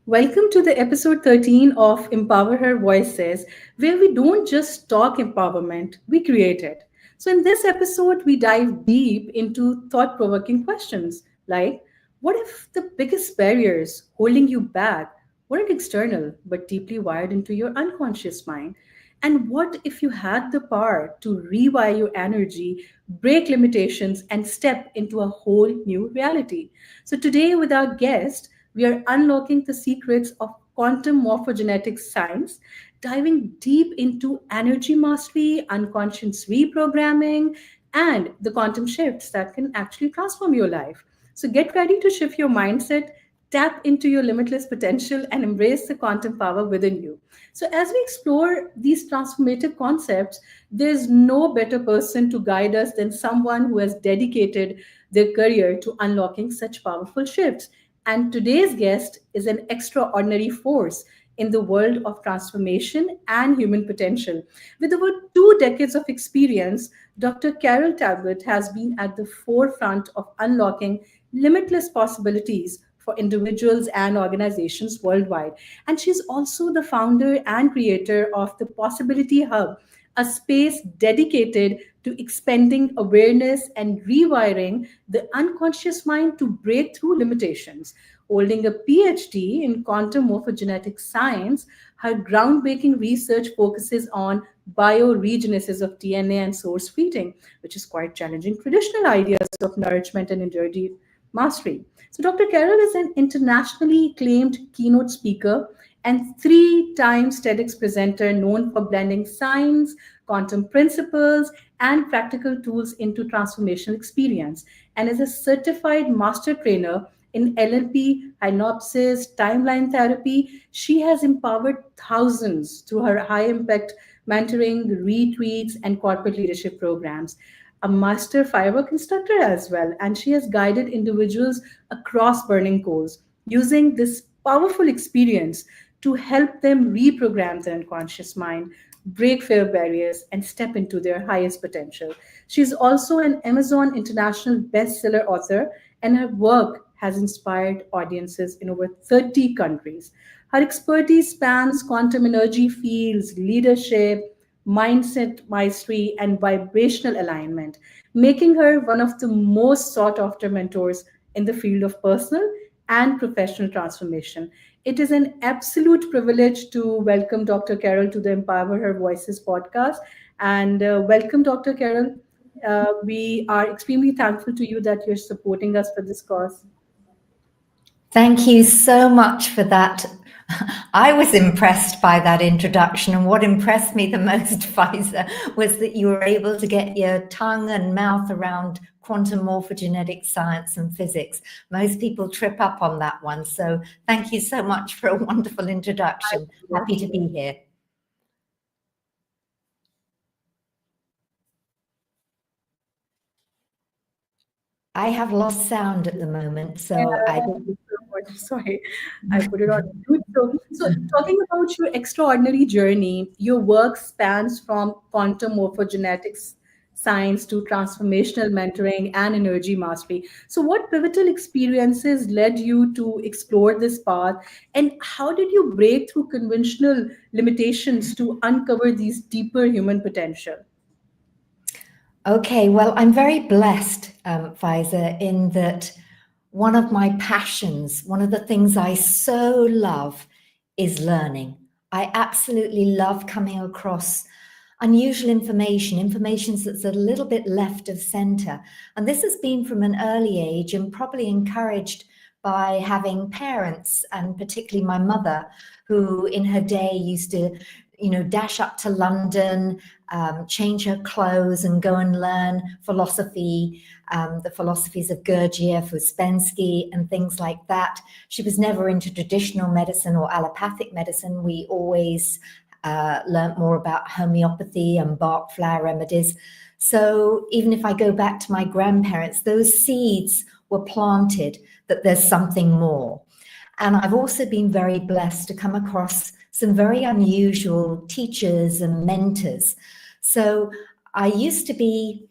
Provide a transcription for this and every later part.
Welcome to the episode 13 of Empower Her Voices, where we don't just talk empowerment, we create it. So, in this episode, we dive deep into thought provoking questions like what if the biggest barriers holding you back weren't external but deeply wired into your unconscious mind? And what if you had the power to rewire your energy, break limitations, and step into a whole new reality? So, today, with our guest, we are unlocking the secrets of quantum morphogenetic science, diving deep into energy mastery, unconscious reprogramming, and the quantum shifts that can actually transform your life. So, get ready to shift your mindset. Tap into your limitless potential and embrace the quantum power within you. So, as we explore these transformative concepts, there's no better person to guide us than someone who has dedicated their career to unlocking such powerful shifts. And today's guest is an extraordinary force in the world of transformation and human potential. With over 2 decades of experience, Dr. Carol Talbot has been at the forefront of unlocking limitless possibilities for individuals and organizations worldwide. And she's also the founder and creator of the Possibility Hub, a space dedicated to expanding awareness and rewiring the unconscious mind to break through limitations. Holding a PhD in quantum morphogenetic science, her groundbreaking research focuses on bioregenesis of DNA and source feeding, which is quite challenging traditional ideas of nourishment and energy mastery. So, Dr. Carroll is an internationally acclaimed keynote speaker and 3 times TEDx presenter known for blending science, quantum principles, and practical tools into transformational experience, and is a certified master trainer in LLP, hypnosis, timeline therapy. She has empowered thousands through her high impact mentoring, retreats, and corporate leadership programs. A master firework instructor as well, and she has guided individuals across burning coals using this powerful experience to help them reprogram their unconscious mind, break fear barriers, and step into their highest potential. She's also an Amazon International bestseller author, and her work has inspired audiences in over 30 countries. Her expertise spans quantum energy fields, leadership, mindset mastery, and vibrational alignment, making her one of the most sought after mentors in the field of personal and professional transformation. It is an absolute privilege to welcome Dr. Carol to the Empower Her Voices podcast. And welcome, Dr. Carol. We are extremely thankful to you that you're supporting us for this cause. Thank you so much for that. I was impressed by that introduction, and what impressed me the most, Pfizer, was that you were able to get your tongue and mouth around quantum morphogenetic science and physics. Most people trip up on that one, so thank you so much for a wonderful introduction. Happy to be here. I have lost sound at the moment, so Sorry, I put it on mute. So, talking about your extraordinary journey, your work spans from quantum morphogenetics science to transformational mentoring and energy mastery. So, what pivotal experiences led you to explore this path, and how did you break through conventional limitations to uncover these deeper human potential? Okay, well, I'm very blessed, Pfizer, in that one of my passions, one of the things I so love is learning. I absolutely love coming across unusual information that's a little bit left of center. And this has been from an early age and probably encouraged by having parents, and particularly my mother, who in her day used to dash up to London, change her clothes and go and learn philosophy, the philosophies of Gurdjieff, Ouspensky, and things like that. She was never into traditional medicine or allopathic medicine. We always learnt more about homeopathy and Bach flower remedies. So even if I go back to my grandparents, those seeds were planted that there's something more. And I've also been very blessed to come across some very unusual teachers and mentors. So I used to be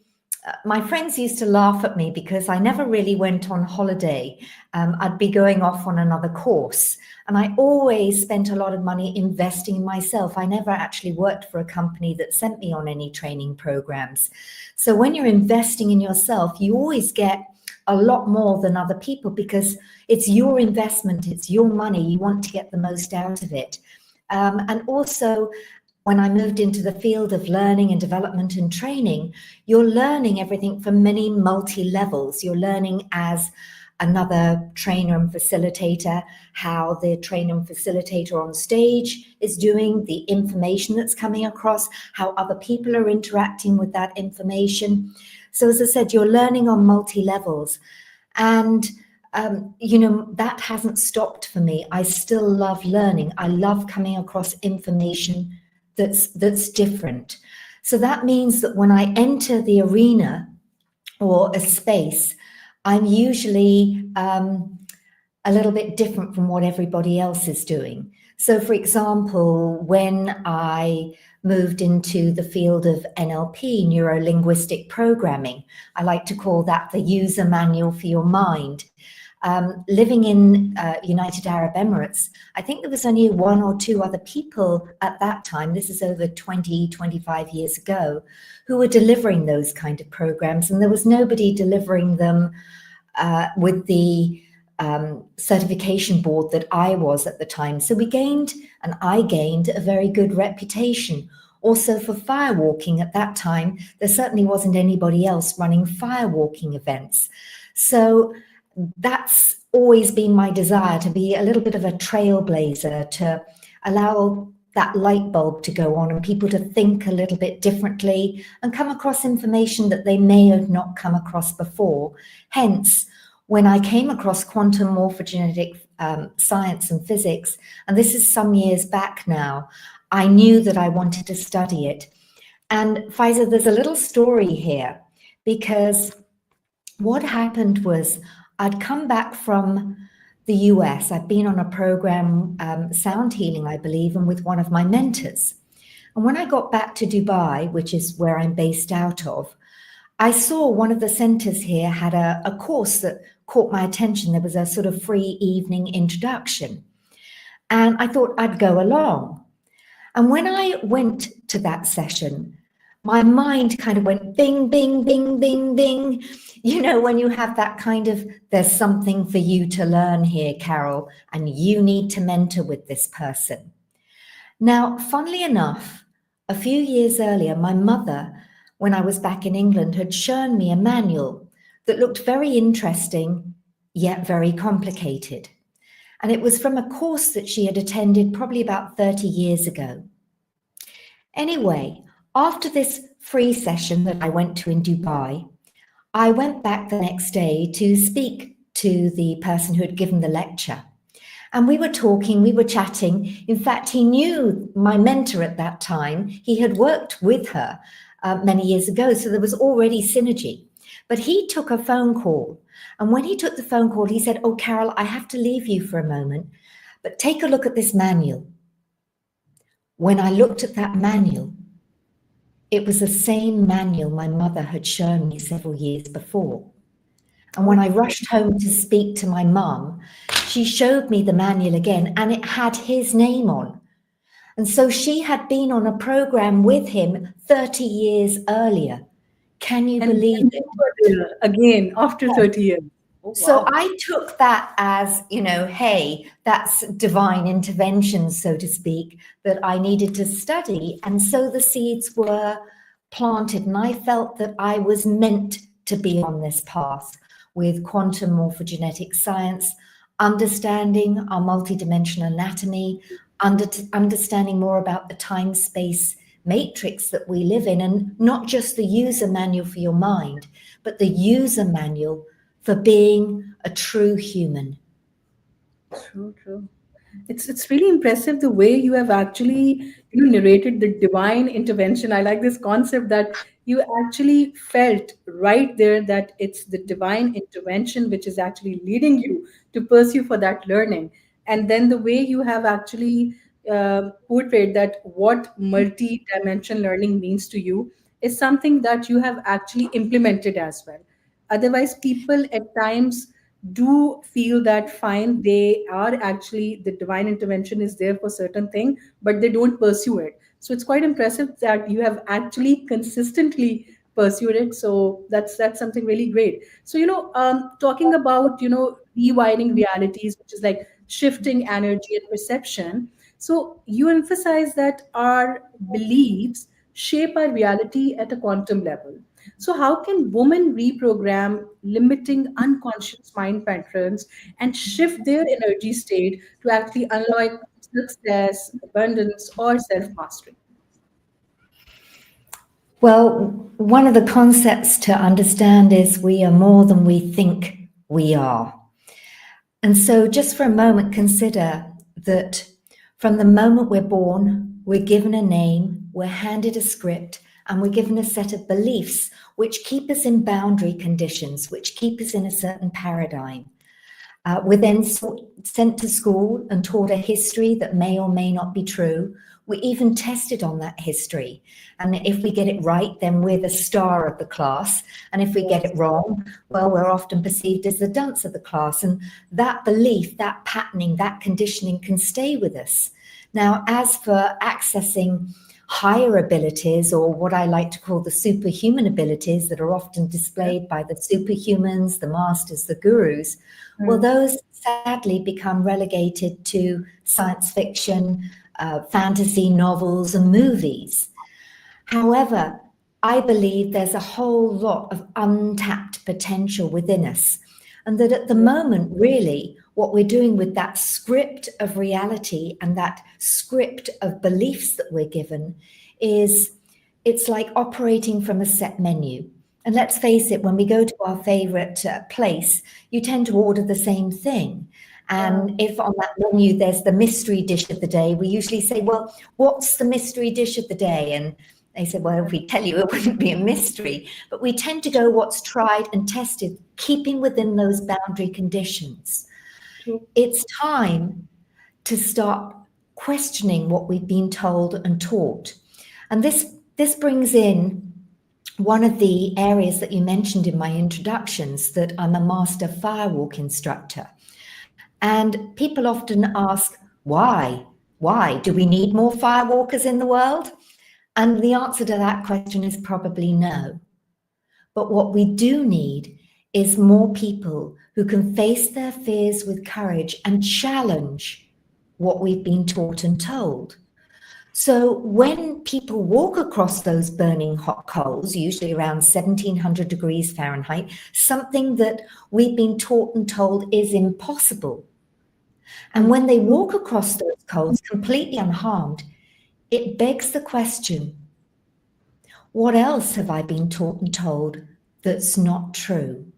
my friends used to laugh at me because I never really went on holiday. I'd be going off on another course, and I always spent a lot of money investing in myself. I never actually worked for a company that sent me on any training programs. So when you're investing in yourself, you always get a lot more than other people because it's your investment, it's your money, you want to get the most out of it. And also, when I moved into the field of learning and development and training, you're learning everything from many multi-levels. You're learning as another trainer and facilitator, how the trainer and facilitator on stage is doing, the information that's coming across, how other people are interacting with that information. So as I said, you're learning on multi-levels. And that hasn't stopped for me. I still love learning. I love coming across information that's different. So that means that when I enter the arena or a space, I'm usually a little bit different from what everybody else is doing. So for example, when I moved into the field of NLP, neuro-linguistic programming, I like to call that the user manual for your mind. Living in United Arab Emirates, I think there was only one or two other people at that time, this is over 20, 25 years ago, who were delivering those kind of programs, and there was nobody delivering them with the certification board that I was at the time. So we gained, and I gained, a very good reputation. Also for firewalking at that time, there certainly wasn't anybody else running firewalking events. So that's always been my desire, to be a little bit of a trailblazer, to allow that light bulb to go on and people to think a little bit differently and come across information that they may have not come across before. Hence, when I came across quantum morphogenetic science and physics, and this is some years back now, I knew that I wanted to study it. And Faiza, there's a little story here, because what happened was I'd come back from the US. I'd been on a program, sound healing, I believe, and with one of my mentors. And when I got back to Dubai, which is where I'm based out of, I saw one of the centers here had a course that caught my attention. There was a sort of free evening introduction. And I thought I'd go along. And when I went to that session, my mind kind of went bing, bing, bing, bing, bing. You know, when you have that kind of, there's something for you to learn here, Carol, and you need to mentor with this person. Now, funnily enough, a few years earlier, my mother, when I was back in England, had shown me a manual that looked very interesting, yet very complicated. And it was from a course that she had attended probably about 30 years ago. Anyway, after this free session that I went to in Dubai, I went back the next day to speak to the person who had given the lecture. And we were talking, we were chatting. In fact, he knew my mentor at that time. He had worked with her many years ago, so there was already synergy. But he took a phone call. And when he took the phone call, he said, "Oh, Carol, I have to leave you for a moment, but take a look at this manual." When I looked at that manual, it was the same manual my mother had shown me several years before. And when I rushed home to speak to my mum, she showed me the manual again, and it had his name on. And so she had been on a program with him 30 years earlier. Can you believe it? Again, after 30 years. Oh, wow. So I took that as, hey, that's divine intervention, so to speak, that I needed to study. And so the seeds were planted, and I felt that I was meant to be on this path with quantum morphogenetic science, understanding our multidimensional anatomy, understanding more about the time-space matrix that we live in, and not just the user manual for your mind, but the user manual for being a true human. True. It's really impressive the way you have actually narrated the divine intervention. I like this concept that you actually felt right there that it's the divine intervention which is actually leading you to pursue for that learning. And then the way you have actually portrayed that what multi-dimension learning means to you is something that you have actually implemented as well. Otherwise, people at times do feel that fine, they are actually, the divine intervention is there for certain thing, but they don't pursue it. So it's quite impressive that you have actually consistently pursued it. So that's something really great. So talking about rewiring realities, which is like shifting energy and perception. So you emphasize that our beliefs shape our reality at a quantum level. So, how can women reprogram limiting unconscious mind patterns and shift their energy state to actually unlock success, abundance, or self mastery? Well, one of the concepts to understand is we are more than we think we are. And so, just for a moment, consider that from the moment we're born, we're given a name, we're handed a script, and we're given a set of beliefs which keep us in boundary conditions, which keep us in a certain paradigm. We're then sent to school and taught a history that may or may not be true. We even tested on that history. And if we get it right, then we're the star of the class. And if we get it wrong, well, we're often perceived as the dunce of the class. And that belief, that patterning, that conditioning can stay with us. Now, as for accessing higher abilities, or what I like to call the superhuman abilities that are often displayed by the superhumans, the masters, the gurus, well, those sadly become relegated to science fiction, fantasy novels and movies. However, I believe there's a whole lot of untapped potential within us. And that at the moment, really, what we're doing with that script of reality and that script of beliefs that we're given is, it's like operating from a set menu. And let's face it, when we go to our favorite place, you tend to order the same thing. And if on that menu there's the mystery dish of the day, we usually say, well, what's the mystery dish of the day? And they said, well, if we tell you, it wouldn't be a mystery. But we tend to go what's tried and tested, keeping within those boundary conditions. It's time to start questioning what we've been told and taught. And this brings in one of the areas that you mentioned in my introductions, that I'm a master firewalk instructor. And people often ask, why? Why? Do we need more firewalkers in the world? And the answer to that question is probably no. But what we do need is more people who can face their fears with courage and challenge what we've been taught and told. So when people walk across those burning hot coals, usually around 1700 degrees Fahrenheit, something that we've been taught and told is impossible. And when they walk across those coals completely unharmed, it begs the question, what else have I been taught and told that's not true?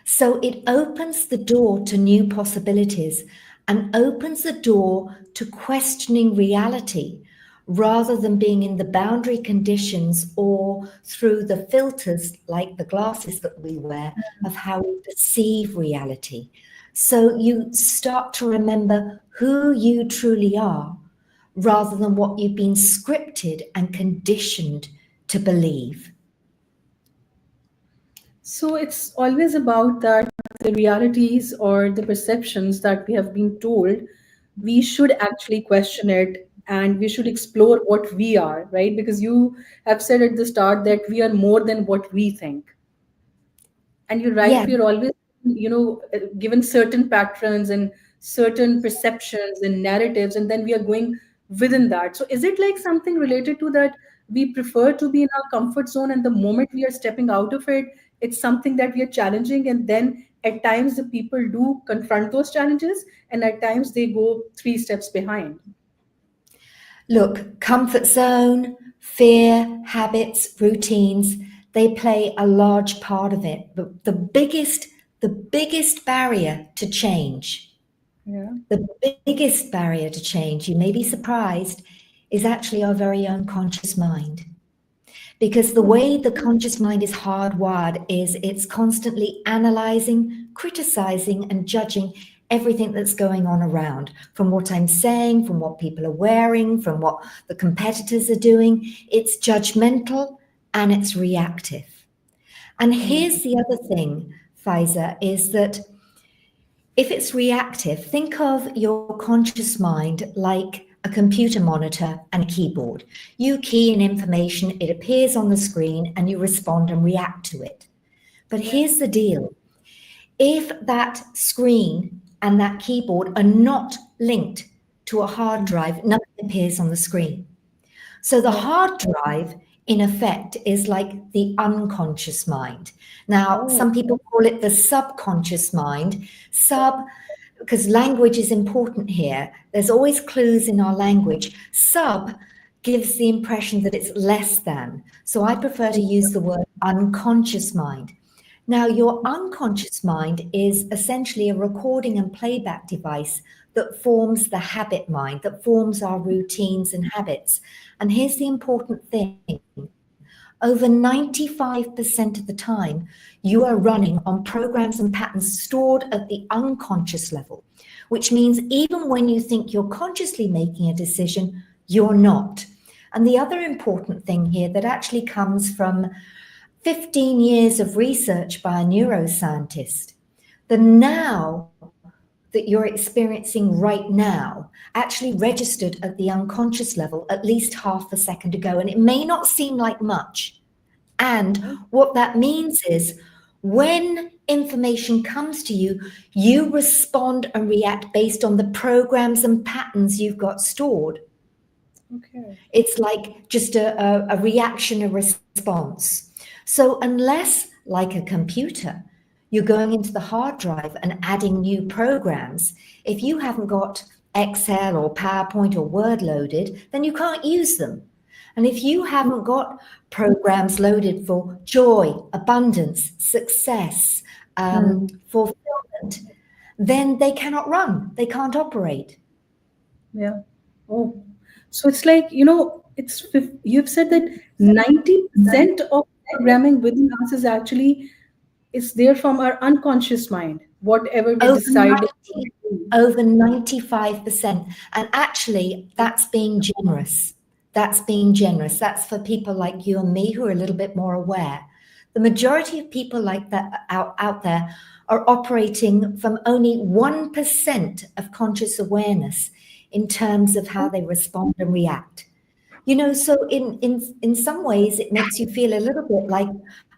So it opens the door to new possibilities and opens the door to questioning reality rather than being in the boundary conditions or through the filters, like the glasses that we wear, of how we perceive reality. So you start to remember who you truly are rather than what you've been scripted and conditioned to believe. So it's always about that the realities or the perceptions that we have been told, we should actually question it and we should explore what we are, right? Because you have said at the start that we are more than what we think. And you're right, Yeah, we're always given certain patterns and certain perceptions and narratives, and then we are going within that. So is it like something related to that, we prefer to be in our comfort zone, and the moment we are stepping out of it, it's something that we are challenging, and then at times the people do confront those challenges, and at times they go three steps behind. look, comfort zone, fear, habits, routines, they play a large part of it. But the biggest barrier to change, Yeah. the biggest barrier to change, you may be surprised, is actually our very own conscious mind. Because the way the conscious mind is hardwired is it's constantly analyzing, criticizing, and judging everything that's going on around, from what I'm saying, from what people are wearing, from what the competitors are doing. It's judgmental and it's reactive. And here's the other thing, Faiza, is that if it's reactive, think of your conscious mind like a computer monitor and a keyboard. You key in information, it appears on the screen, and you respond and react to it. But here's the deal. If that screen and that keyboard are not linked to a hard drive, nothing appears on the screen. So the hard drive, in effect, is like the unconscious mind. Now, some people call it the subconscious mind. Because language is important here. There's always clues in our language. Sub gives the impression that it's less than. So I prefer to use the word unconscious mind. Now, your unconscious mind is essentially a recording and playback device that forms the habit mind, that forms our routines and habits. And here's the important thing. Over 95% of the time, you are running on programs and patterns stored at the unconscious level, which means even when you think you're consciously making a decision, you're not. And the other important thing here that actually comes from 15 years of research by a neuroscientist, the now that you're experiencing right now actually registered at the unconscious level at least half a second ago. And it may not seem like much. And what that means is when information comes to you, you respond and react based on the programs and patterns you've got stored. Okay. It's like just a reaction, a response. So unless, like a computer, you're going into the hard drive and adding new programs, if you haven't got Excel or PowerPoint or Word loaded, then you can't use them. And if you haven't got programs loaded for joy, abundance, success, fulfillment, then they cannot run, they can't operate. Yeah. Oh, so it's like, you've said that 90% of programming within us is actually is there from our unconscious mind, whatever we Over decided. 90, over 95%. And actually, that's being generous. That's being generous. That's for people like you and me who are a little bit more aware. The majority of people like that out there are operating from only 1% of conscious awareness in terms of how they respond and react. So in some ways, it makes you feel a little bit like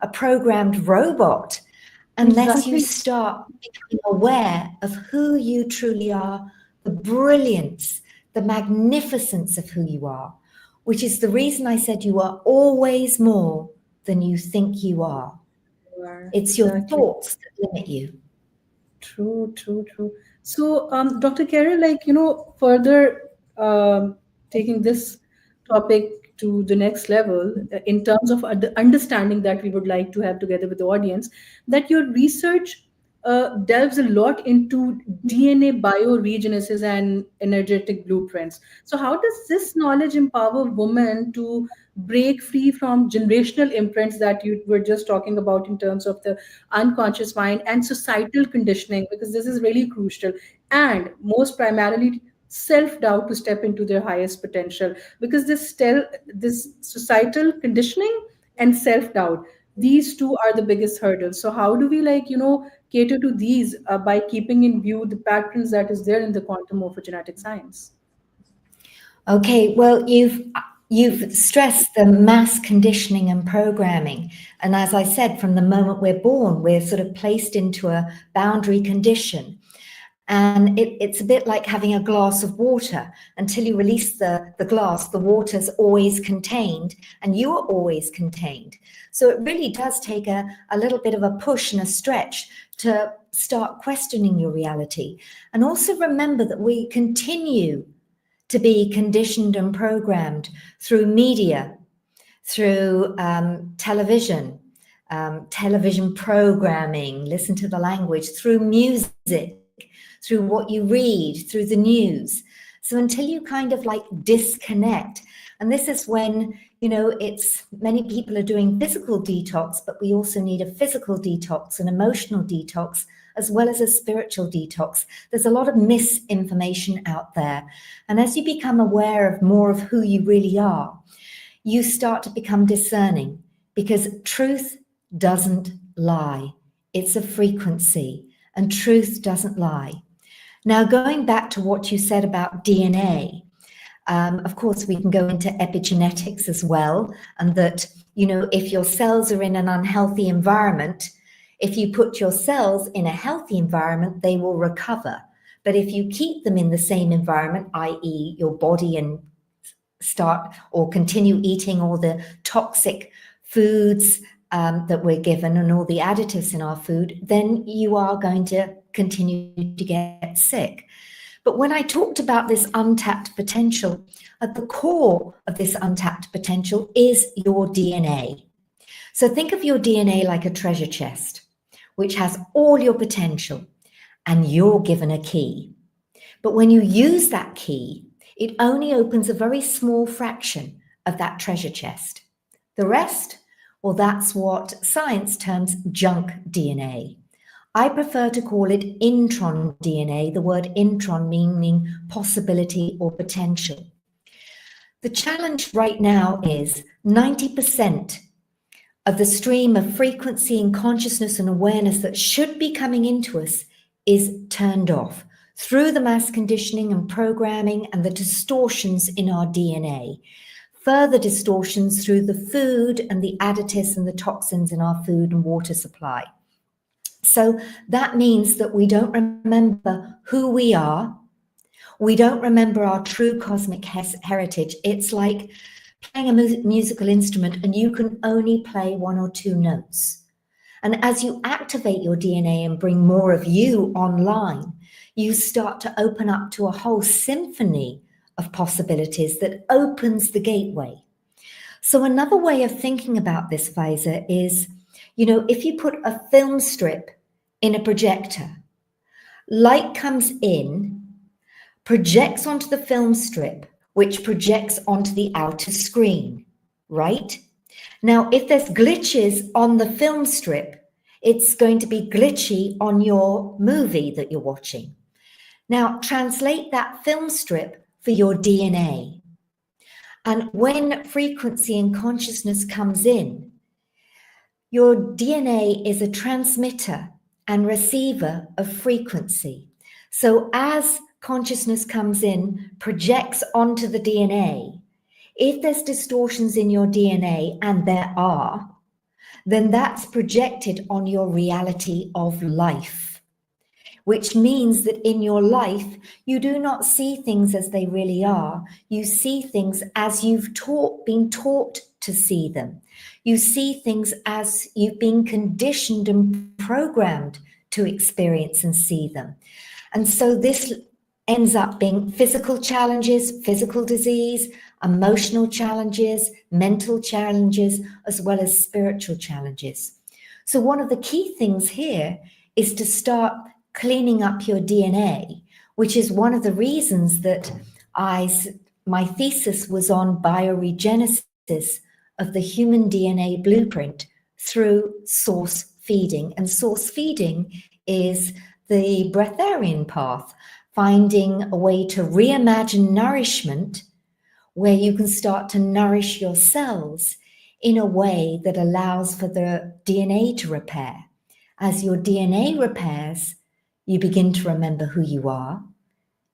a programmed robot unless you start becoming aware of who you truly are, the brilliance, the magnificence of who you are, which is the reason I said you are always more than you think you are. It's your thoughts that limit you. True. So, Dr. Carol, further taking this topic to the next level in terms of the understanding that we would like to have together with the audience, that your research delves a lot into DNA bioregenesis and energetic blueprints. So, how does this knowledge empower women to break free from generational imprints that you were just talking about in terms of the unconscious mind and societal conditioning? Because this is really crucial. And most primarily, self-doubt to step into their highest potential, because this societal conditioning and self-doubt, these two are the biggest hurdles. So how do we cater to these by keeping in view the patterns that is there in the quantum morphogenetic science? Okay, well, you've stressed the mass conditioning and programming. And as I said, from the moment we're born, we're sort of placed into a boundary condition. And it's a bit like having a glass of water. Until you release the glass, the water's always contained and you are always contained. So it really does take a little bit of a push and a stretch to start questioning your reality. And also remember that we continue to be conditioned and programmed through media, through television programming, listen to the language, through music, through what you read, through the news. So until you kind of disconnect, and this is when, it's many people are doing physical detox, but we also need a physical detox, an emotional detox, as well as a spiritual detox. There's a lot of misinformation out there. And as you become aware of more of who you really are, you start to become discerning, because truth doesn't lie. It's a frequency, and truth doesn't lie. Now, going back to what you said about DNA, of course, we can go into epigenetics as well, and that, if your cells are in an unhealthy environment, if you put your cells in a healthy environment, they will recover. But if you keep them in the same environment, i.e. your body, and start or continue eating all the toxic foods that we're given and all the additives in our food, then you are going to continue to get sick. But when I talked about this untapped potential, at the core of this untapped potential is your DNA. So think of your DNA like a treasure chest, which has all your potential, and you're given a key. But when you use that key, it only opens a very small fraction of that treasure chest. The rest, well, that's what science terms junk DNA. I prefer to call it intron DNA, the word intron meaning possibility or potential. The challenge right now is 90% of the stream of frequency and consciousness and awareness that should be coming into us is turned off through the mass conditioning and programming and the distortions in our DNA. Further distortions through the food and the additives and the toxins in our food and water supply. So that means that we don't remember who we are. We don't remember our true cosmic heritage. It's like playing a musical instrument and you can only play 1 or 2 notes. And as you activate your DNA and bring more of you online, you start to open up to a whole symphony of possibilities that opens the gateway. So another way of thinking about this, Faiza, is, if you put a film strip in a projector, light comes in, projects onto the film strip, which projects onto the outer screen, right? Now, if there's glitches on the film strip, it's going to be glitchy on your movie that you're watching. Now, translate that film strip for your DNA. And when frequency and consciousness comes in, your DNA is a transmitter and receiver of frequency. So as consciousness comes in, projects onto the DNA, if there's distortions in your DNA, and there are, then that's projected on your reality of life, which means that in your life, you do not see things as they really are. You see things as you've been taught to see them. You see things as you've been conditioned and programmed to experience and see them. And so this ends up being physical challenges, physical disease, emotional challenges, mental challenges, as well as spiritual challenges. So one of the key things here is to start cleaning up your DNA, which is one of the reasons that my thesis was on bioregenesis of the human DNA blueprint through source feeding. And source feeding is the breatharian path, finding a way to reimagine nourishment where you can start to nourish your cells in a way that allows for the DNA to repair. As your DNA repairs, you begin to remember who you are,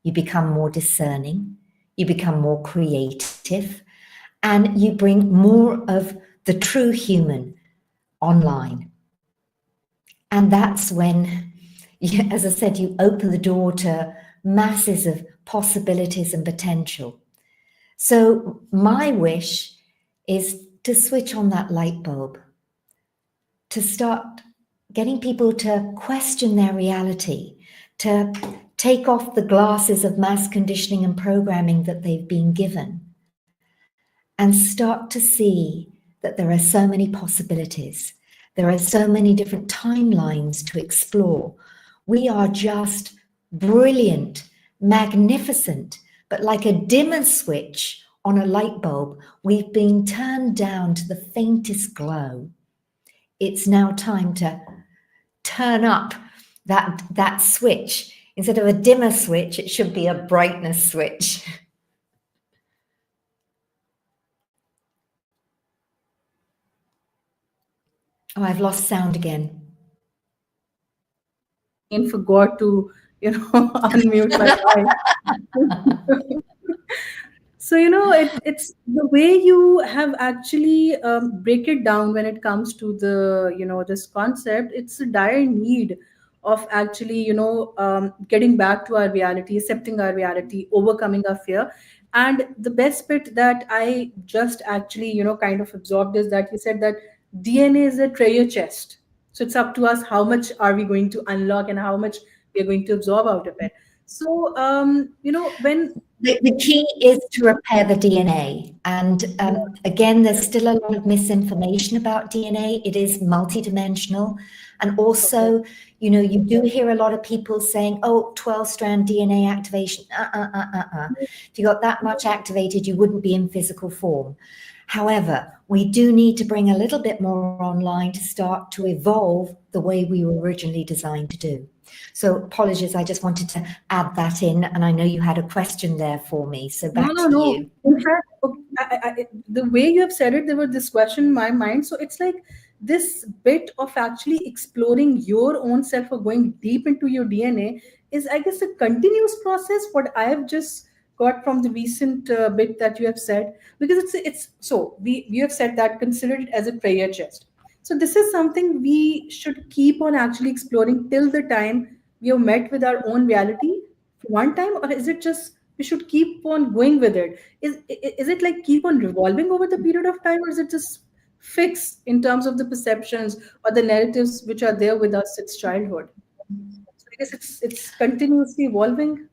you become more discerning, you become more creative, and you bring more of the true human online. And that's when, as I said, you open the door to masses of possibilities and potential. So my wish is to switch on that light bulb, to start getting people to question their reality, to take off the glasses of mass conditioning and programming that they've been given, and start to see that there are so many possibilities. There are so many different timelines to explore. We are just brilliant, magnificent, but like a dimmer switch on a light bulb, we've been turned down to the faintest glow. It's now time to turn up that switch. Instead of a dimmer switch, it should be a brightness switch. Oh, I've lost sound again. And forgot to, unmute my mic. So, it's the way you have actually break it down when it comes to this concept. It's a dire need of actually, getting back to our reality, accepting our reality, overcoming our fear. And the best bit that I just actually, kind of absorbed is that you said that DNA is a treasure chest. So it's up to us how much are we going to unlock and how much we are going to absorb out of it. So, when The key is to repair the DNA. And again, there's still a lot of misinformation about DNA. It is multidimensional. And okay. also, you do hear a lot of people saying, oh, 12-strand DNA activation. If you got that much activated, you wouldn't be in physical form. However, we do need to bring a little bit more online to start to evolve the way we were originally designed to do. So apologies, I just wanted to add that in, and I know you had a question there for me, so No, back no, to no. you. In fact, okay, the way you have said it, there was this question in my mind. So it's like this bit of actually exploring your own self or going deep into your DNA is, I guess, a continuous process. What I have just got from the recent bit that you have said, because it's so we have said that consider it as a prayer chest. So this is something we should keep on actually exploring till the time we have met with our own reality one time, or is it just we should keep on going with it? Is it like keep on revolving over the period of time, or is it just fixed in terms of the perceptions or the narratives which are there with us since childhood? So I guess it's continuously evolving.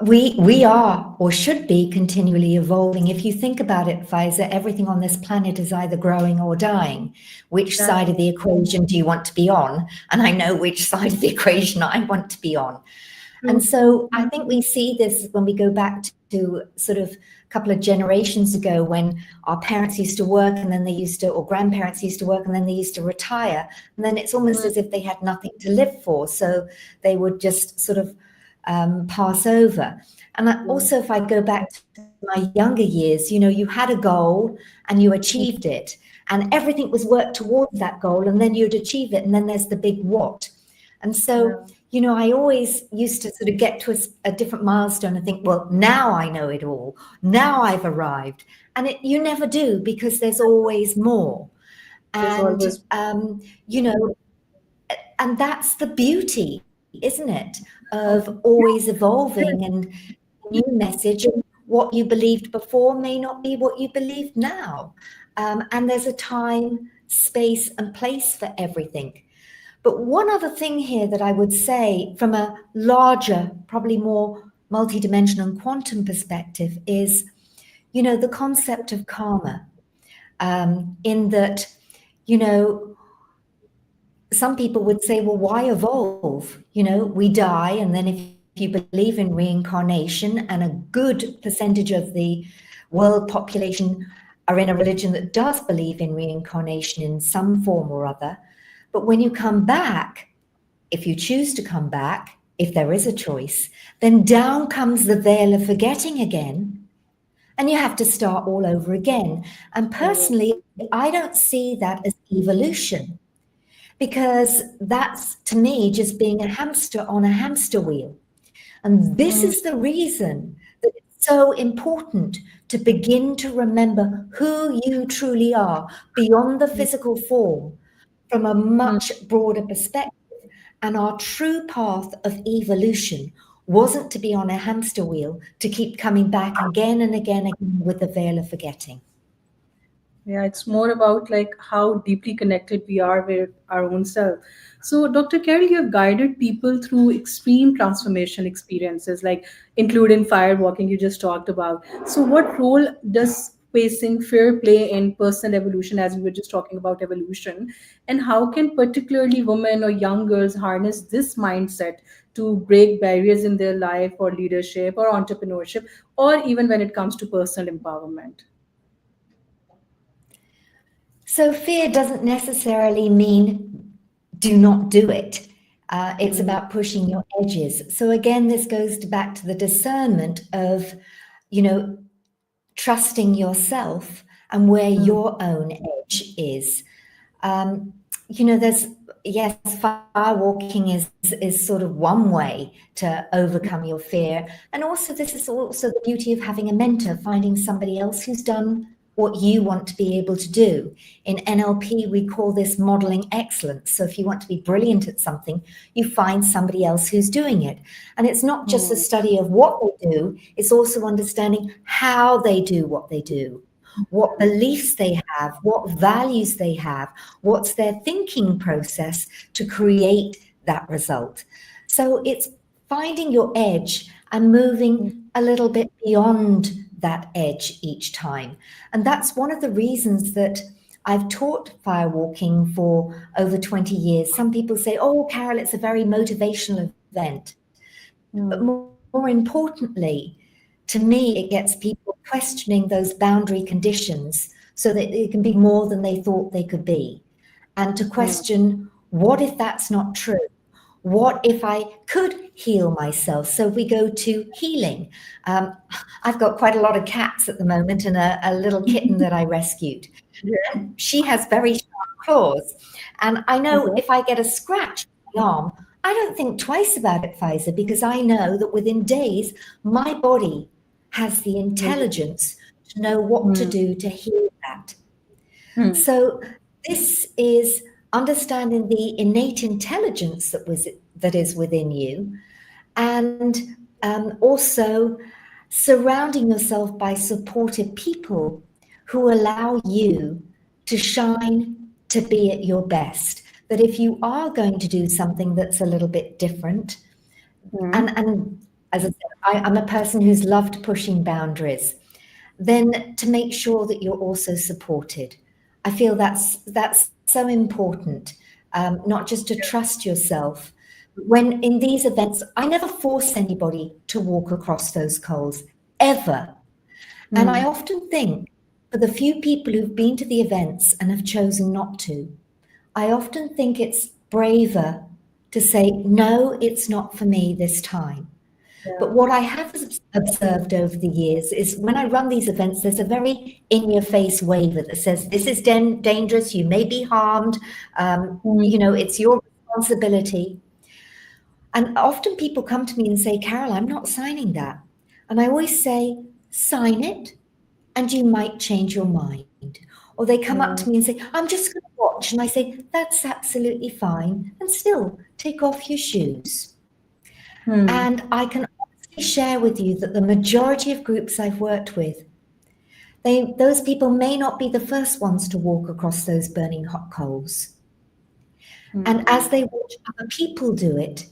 We are or should be continually evolving. If you think about it, Pfizer, everything on this planet is either growing or dying. Which That's side of the equation do you want to be on? And I know which side of the equation I want to be on. And true. so I think we see this when we go back to sort of a couple of generations ago when our parents used to work and then they used to, or grandparents used to work and then they used to retire. And then it's almost as if they had nothing to live for. So they would just sort of pass over. And also, if I go back to my younger years, you had a goal and you achieved it, and everything was worked towards that goal, and then you'd achieve it, and then there's the big what. And so, Yeah. I always used to sort of get to a different milestone and think, well, now I know it all. Now I've arrived. And you never do, because there's always more. There's And, always you know, and that's the beauty, isn't it, of always evolving and new message. And what you believed before may not be what you believe now. And there's a time, space, and place for everything. But one other thing here that I would say from a larger, probably more multidimensional and quantum perspective is, the concept of karma, in that, some people would say, well, why evolve? We die, and then if you believe in reincarnation, and a good percentage of the world population are in a religion that does believe in reincarnation in some form or other. But when you come back, if you choose to come back, if there is a choice, then down comes the veil of forgetting again, and you have to start all over again. And personally, I don't see that as evolution, because that's, to me, just being a hamster on a hamster wheel. And this is the reason that it's so important to begin to remember who you truly are beyond the physical form, from a much broader perspective. And our true path of evolution wasn't to be on a hamster wheel, to keep coming back again and again and again with the veil of forgetting. Yeah, it's more about like how deeply connected we are with our own self. So, Dr. Carol, you have guided people through extreme transformation experiences, like including fire walking you just talked about. So, what role does facing fear play in personal evolution, as we were just talking about evolution? And how can particularly women or young girls harness this mindset to break barriers in their life or leadership or entrepreneurship, or even when it comes to personal empowerment? So fear doesn't necessarily mean do not do it. It's Mm, about pushing your edges. So again, this goes back to the discernment of, trusting yourself and where mm, your own edge is. There's, yes, fire walking is sort of one way to overcome your fear. And also, this is also the beauty of having a mentor, finding somebody else who's done what you want to be able to do. In NLP, we call this modeling excellence. So if you want to be brilliant at something, you find somebody else who's doing it. And it's not just a study of what they do, it's also understanding how they do what they do, what beliefs they have, what values they have, what's their thinking process to create that result. So it's finding your edge and moving a little bit beyond that edge each time. And that's one of the reasons that I've taught firewalking for over 20 years. Some people say, oh, Carol, it's a very motivational event. But more importantly, to me, it gets people questioning those boundary conditions so that it can be more than they thought they could be. And to question, what if that's not true? What if I could heal myself? So we go to healing. I've got quite a lot of cats at the moment and a little kitten that I rescued. And she has very sharp claws. And I know if I get a scratch on my arm, I don't think twice about it, Pfizer, because I know that within days, my body has the intelligence to know what to do to heal that. So this is understanding the innate intelligence that is within you, and also surrounding yourself by supportive people who allow you to shine, to be at your best. That if you are going to do something that's a little bit different, and as I said, I'm a person who's loved pushing boundaries, then to make sure that you're also supported. I feel that's so important, not just to trust yourself. When in these events, I never force anybody to walk across those coals, ever. And I often think, for the few people who've been to the events and have chosen not to, I often think it's braver to say, no, it's not for me this time. But what I have observed over the years is when I run these events, there's a very in-your-face waiver that says, this is dangerous, you may be harmed, it's your responsibility. And often people come to me and say, Carol, I'm not signing that. And I always say, sign it, and you might change your mind. Or they come up to me and say, I'm just going to watch. And I say, that's absolutely fine. And still, take off your shoes. And I can honestly share with you that the majority of groups I've worked with, those people may not be the first ones to walk across those burning hot coals. And as they watch other people do it,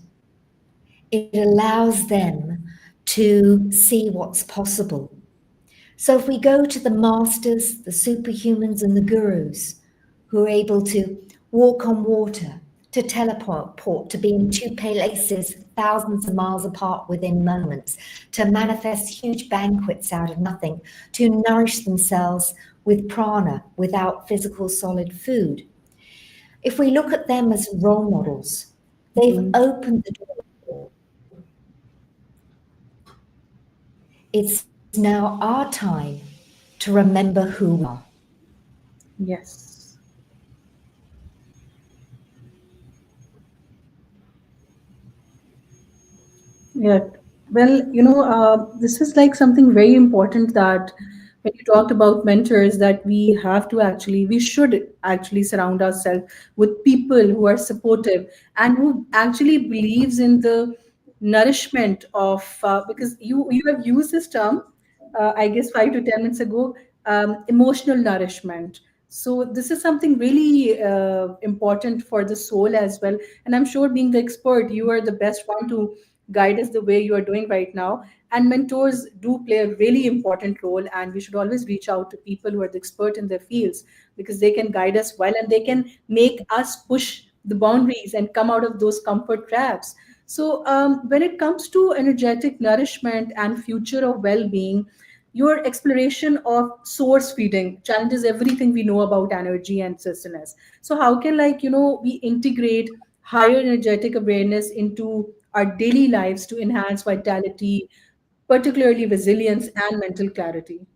it allows them to see what's possible. So if we go to the masters, the superhumans, and the gurus who are able to walk on water, to teleport, to be in two places thousands of miles apart within moments, to manifest huge banquets out of nothing, to nourish themselves with prana without physical solid food. If we look at them as role models, they've opened the door. It's now our time to remember who we are. Yes. Yeah. Well, this is like something very important that when you talked about mentors, that we should actually surround ourselves with people who are supportive and who actually believes in the nourishment of, because you have used this term, I guess 5 to 10 minutes ago, emotional nourishment. So this is something really important for the soul as well. And I'm sure, being the expert, you are the best one to guide us the way you are doing right now. And mentors do play a really important role, and we should always reach out to people who are the expert in their fields, because they can guide us well and they can make us push the boundaries and come out of those comfort traps. So when it comes to energetic nourishment and future of well-being, your exploration of source feeding challenges everything we know about energy and sustenance. So how can, we integrate higher energetic awareness into our daily lives to enhance vitality, particularly resilience and mental clarity?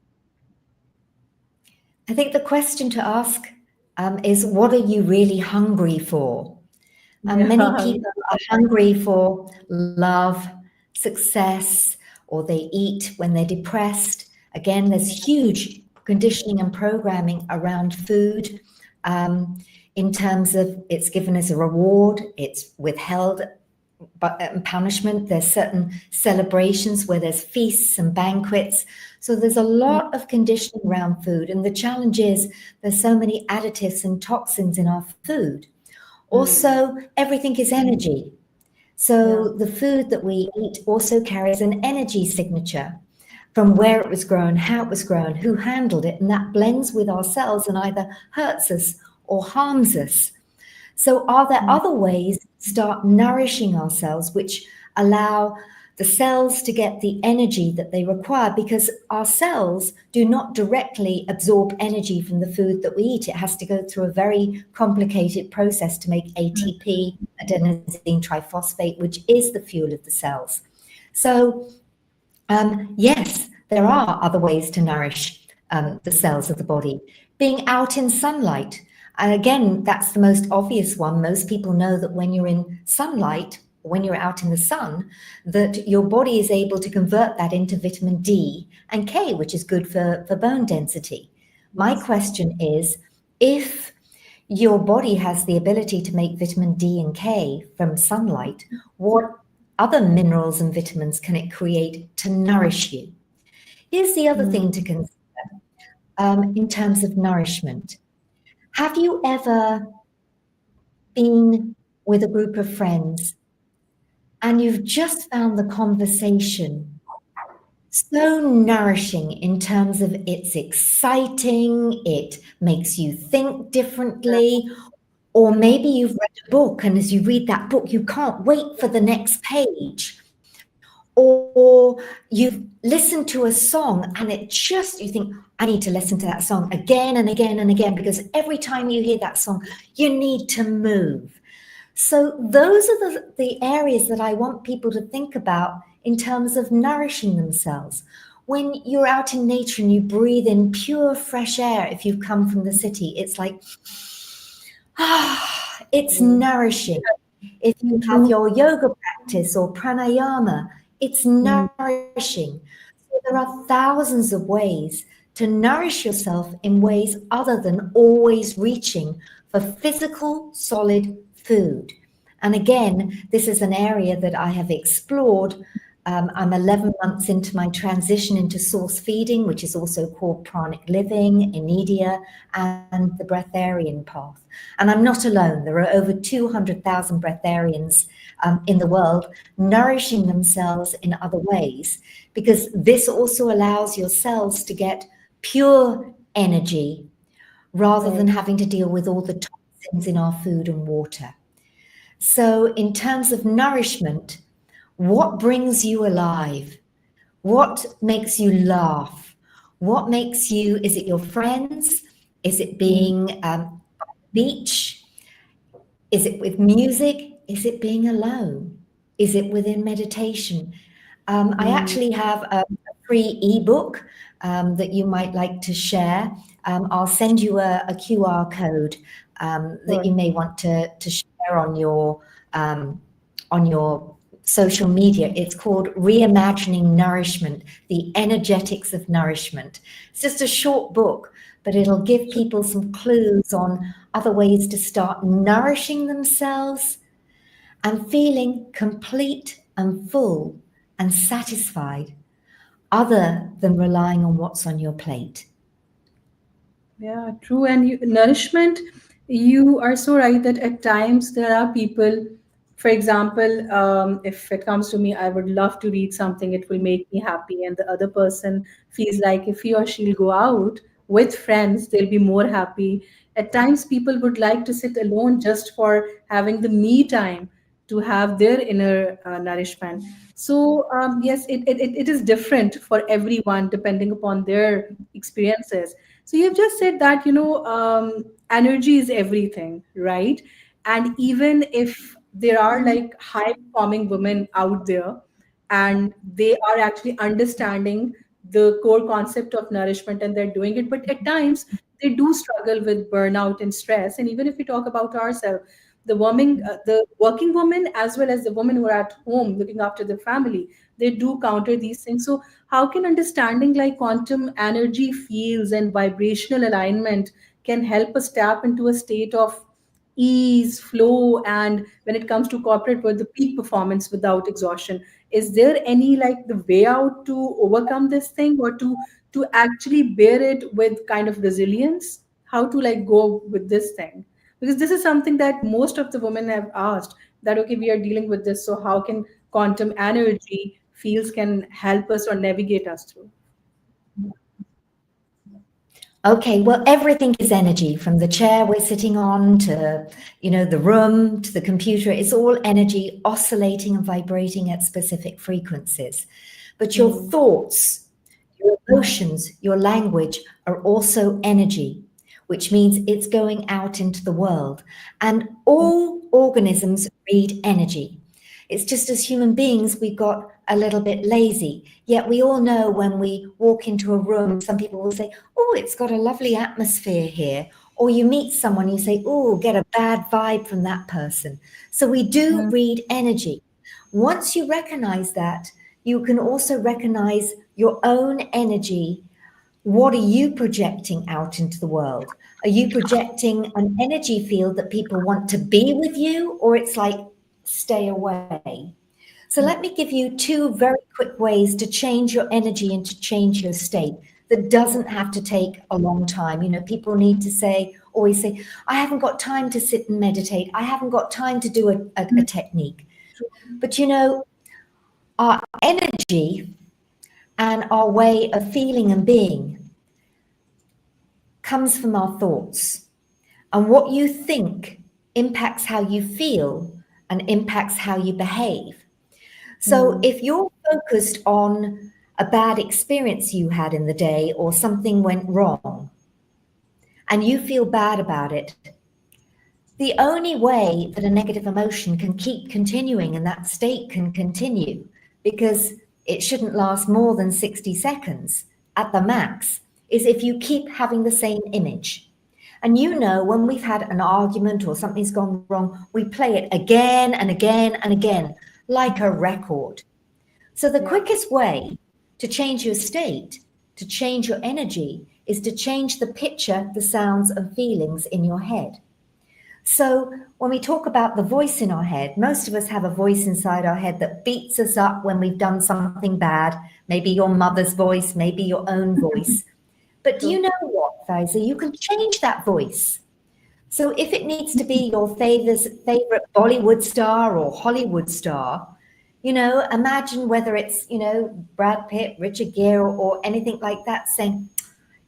I think the question to ask is what are you really hungry for? And many Yeah. people are hungry for love, success, or they eat when they're depressed. Again, there's huge conditioning and programming around food, in terms of it's given as a reward, it's withheld but punishment. There's certain celebrations where there's feasts and banquets. So there's a lot of conditioning around food. And the challenge is there's so many additives and toxins in our food. Also, everything is energy. Yeah. So the food that we eat also carries an energy signature from where it was grown, how it was grown, who handled it, and that blends with our cells and either hurts us or harms us. So, are there other ways to start nourishing ourselves which allow the cells to get the energy that they require? Because our cells do not directly absorb energy from the food that we eat. It has to go through a very complicated process to make ATP, adenosine triphosphate, which is the fuel of the cells. So, yes, there are other ways to nourish the cells of the body. Being out in sunlight. And again, that's the most obvious one. Most people know that when you're in sunlight, when you're out in the sun, that your body is able to convert that into vitamin D and K, which is good for bone density. My question is, if your body has the ability to make vitamin D and K from sunlight, what other minerals and vitamins can it create to nourish you? Here's the other thing to consider in terms of nourishment. Have you ever been with a group of friends and you've just found the conversation so nourishing in terms of it's exciting, it makes you think differently, or maybe you've read a book and as you read that book, you can't wait for the next page. Or you've listened to a song and it just, you think, I need to listen to that song again and again and again, because every time you hear that song, you need to move. So those are the areas that I want people to think about in terms of nourishing themselves. When you're out in nature and you breathe in pure fresh air, if you've come from the city, it's like, it's nourishing. If you have your yoga practice or pranayama, it's nourishing. So there are thousands of ways to nourish yourself in ways other than always reaching for physical, solid food. And again, this is an area that I have explored. I'm 11 months into my transition into source feeding, which is also called pranic living, Inidia, and the breatharian path. And I'm not alone. There are over 200,000 breatharians in the world nourishing themselves in other ways, because this also allows your cells to get pure energy rather than having to deal with all the toxins in our food and water. So in terms of nourishment, what brings you alive? What makes you laugh? What makes you, is it your friends? Is it being beach? Is it with music? Is it being alone? Is it within meditation? I actually have a free ebook that you might like to share. I'll send you a QR code that you may want to share on your social media. It's called Reimagining Nourishment, the Energetics of Nourishment. It's just a short book, but it'll give people some clues on other ways to start nourishing themselves and feeling complete and full and satisfied, other than relying on what's on your plate. Yeah, true. And nourishment, you are so right that at times there are people, for example, if it comes to me, I would love to read something, it will make me happy. And the other person feels like if he or she'll go out with friends, they'll be more happy. At times, people would like to sit alone just for having the me time to have their inner nourishment. So, yes, it is different for everyone depending upon their experiences. So you've just said that, energy is everything, right? And even if there are like high performing women out there and they are actually understanding the core concept of nourishment and they're doing it, but at times they do struggle with burnout and stress. And even if we talk about ourselves, the working woman as well as the women who are at home looking after the family, they do counter these things. So how can understanding like quantum energy fields and vibrational alignment can help us tap into a state of ease, flow, and when it comes to corporate world, the peak performance without exhaustion? Is there any like the way out to overcome this thing, or to actually bear it with kind of resilience? How to like go with this thing? Because this is something that most of the women have asked, that okay, we are dealing with this, so how can quantum energy fields can help us or navigate us through? Okay, well, everything is energy, from the chair we're sitting on to, the room, to the computer. It's all energy oscillating and vibrating at specific frequencies. But your thoughts, your emotions, your language are also energy, which means it's going out into the world. And all organisms read energy. It's just as human beings, we got a little bit lazy. Yet we all know when we walk into a room, some people will say, oh, it's got a lovely atmosphere here. Or you meet someone, you say, oh, get a bad vibe from that person. So we do read energy. Once you recognize that, you can also recognize your own energy. What are you projecting out into the world? Are you projecting an energy field that people want to be with you, or it's like, stay away? So let me give you two very quick ways to change your energy and to change your state that doesn't have to take a long time. People need to always say, I haven't got time to sit and meditate. I haven't got time to do a technique. But our energy and our way of feeling and being comes from our thoughts. And what you think impacts how you feel and impacts how you behave. So if you're focused on a bad experience you had in the day, or something went wrong and you feel bad about it, the only way that a negative emotion can keep continuing and that state can continue, because it shouldn't last more than 60 seconds at the max, is if you keep having the same image. And when we've had an argument or something's gone wrong, we play it again and again and again, like a record. So the quickest way to change your state, to change your energy, is to change the picture, the sounds and feelings in your head. So when we talk about the voice in our head, most of us have a voice inside our head that beats us up when we've done something bad, maybe your mother's voice, maybe your own voice. But do you know what, Faiza? You can change that voice. So if it needs to be your favorite Bollywood star or Hollywood star, imagine whether it's, Brad Pitt, Richard Gere, or anything like that, saying,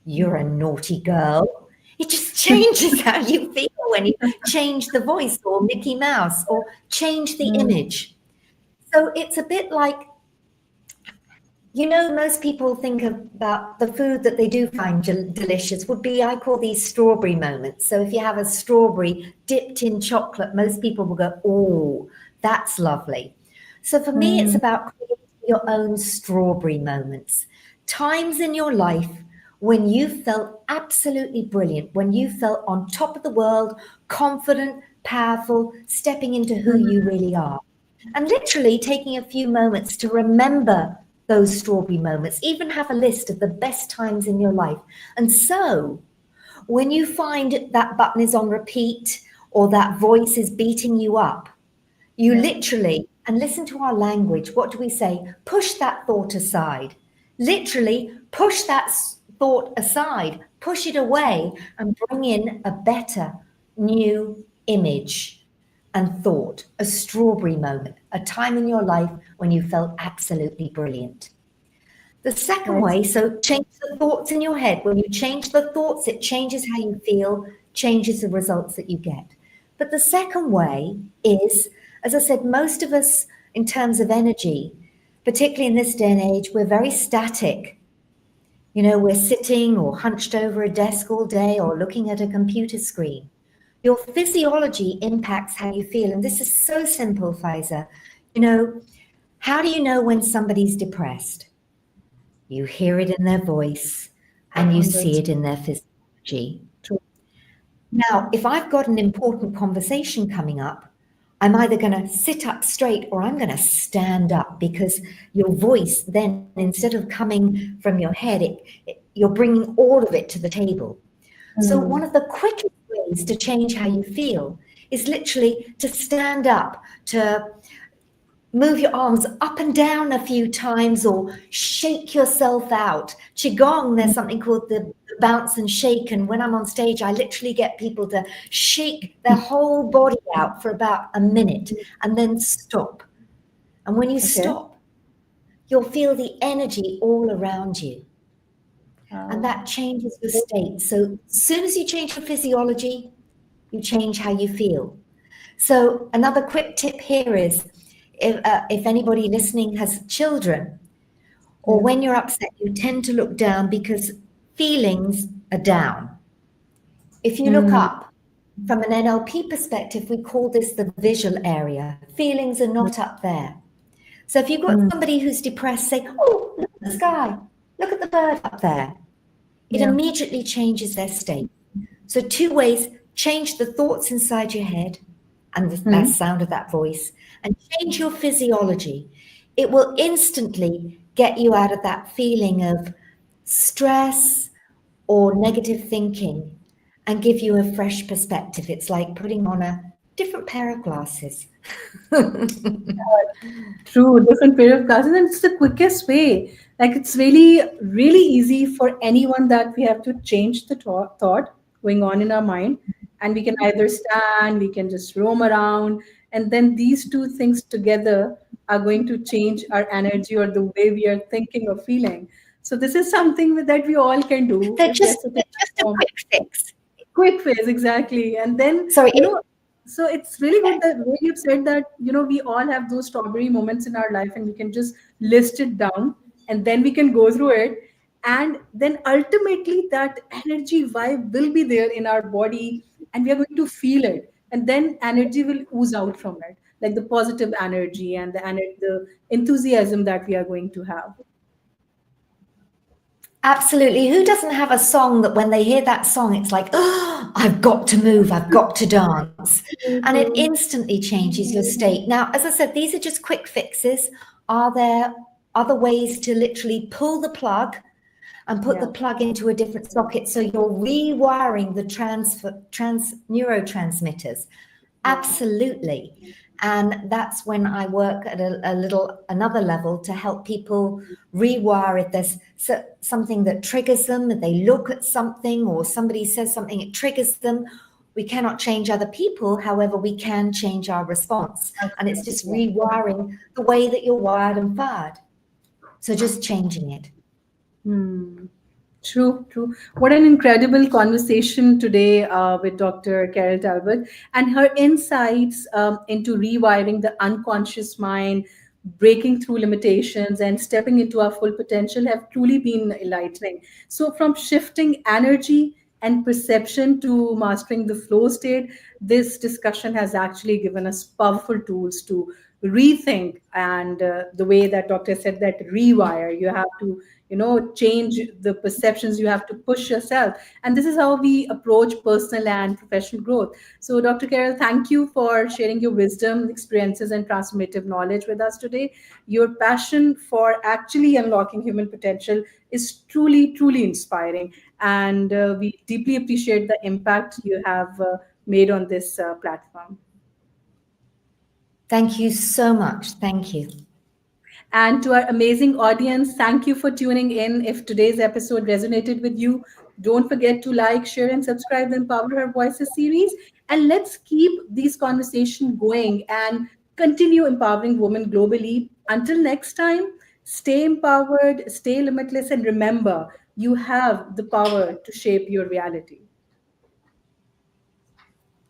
you're a naughty girl. It just changes how you feel when you change the voice, or Mickey Mouse, or change the image. So it's a bit like, most people think about the food that they do find delicious would be, I call these strawberry moments. So if you have a strawberry dipped in chocolate, most people will go, oh, that's lovely. So for me, it's about creating your own strawberry moments. Times in your life when you felt absolutely brilliant, when you felt on top of the world, confident, powerful, stepping into who you really are. And literally taking a few moments to remember those strawberry moments, even have a list of the best times in your life. And so when you find that button is on repeat, or that voice is beating you up, you literally, and listen to our language, what do we say? Push that thought aside. Literally push that thought aside, push it away, and bring in a better new image and thought, a strawberry moment, a time in your life when you felt absolutely brilliant. The second way, so change the thoughts in your head. When you change the thoughts, it changes how you feel, changes the results that you get. But the second way is, as I said, most of us, in terms of energy, particularly in this day and age, we're very static. We're sitting or hunched over a desk all day, or looking at a computer screen. Your physiology impacts how you feel. And this is so simple, Faiza. How do you know when somebody's depressed? You hear it in their voice and you see it in their physiology. energy. True. Now, if I've got an important conversation coming up, I'm either going to sit up straight or I'm going to stand up, because your voice then, instead of coming from your head, you're bringing all of it to the table. So one of the quickest ways to change how you feel is literally to stand up, to move your arms up and down a few times, or shake yourself out. Qigong, there's something called the bounce and shake. And when I'm on stage, I literally get people to shake their whole body out for about a minute and then stop. And when you Okay. stop, you'll feel the energy all around you. And that Oh, changes your state. So as soon as you change your physiology, you change how you feel. So another quick tip here is, if anybody listening has children, or when you're upset, you tend to look down because feelings are down. If you look up from an NLP perspective, we call this the visual area. Feelings are not up there. So if you've got somebody who's depressed, say, oh, look at the sky, look at the bird up there. It yeah. immediately changes their state. So 2 ways: change the thoughts inside your head and that sound of that voice, and change your physiology. It will instantly get you out of that feeling of stress or negative thinking and give you a fresh perspective. It's like putting on a different pair of glasses. True, different pair of glasses, and it's the quickest way. Like it's really, really easy for anyone that we have to change the thought going on in our mind, and we can either stand, we can just roam around, and then these two things together are going to change our energy or the way we are thinking or feeling. So this is something that we all can do They're if there's just, a they're just a platform. quick fix. Quick phase, exactly. And then, Sorry, so it's really good that when you've said that, we all have those strawberry moments in our life and we can just list it down and then we can go through it. And then ultimately that energy vibe will be there in our body and we are going to feel it. And then energy will ooze out from it, like the positive energy and the enthusiasm that we are going to have. absolutely. Who doesn't have a song that when they hear that song, it's like, oh, I've got to move, I've got to dance. And it instantly changes your state. Now, as I said, these are just quick fixes. Are there other ways to literally pull the plug and put the Yeah. plug into a different socket, so you're rewiring the trans neurotransmitters? Absolutely. And that's when I work at another level to help people rewire. If there's something that triggers them, if they look at something or somebody says something, it triggers them. We cannot change other people. However, we can change our response. And it's just rewiring the way that you're wired and fired. So just changing it. True, true. What an incredible conversation today with Dr. Carol Talbot, and her insights into rewiring the unconscious mind, breaking through limitations, and stepping into our full potential have truly been enlightening. So, from shifting energy and perception to mastering the flow state, this discussion has actually given us powerful tools to rethink, and the way that doctor said, that rewire, you have to change the perceptions, you have to push yourself, and this is how we approach personal and professional growth. So Dr. Carol, thank you for sharing your wisdom, experiences, and transformative knowledge with us today. Your passion for actually unlocking human potential is truly, truly inspiring, and we deeply appreciate the impact you have made on this platform. Thank you so much. Thank you. And to our amazing audience, thank you for tuning in. If today's episode resonated with you, don't forget to like, share, and subscribe the Empower Her Voices series. And let's keep these conversations going and continue empowering women globally. Until next time, stay empowered, stay limitless, and remember, you have the power to shape your reality.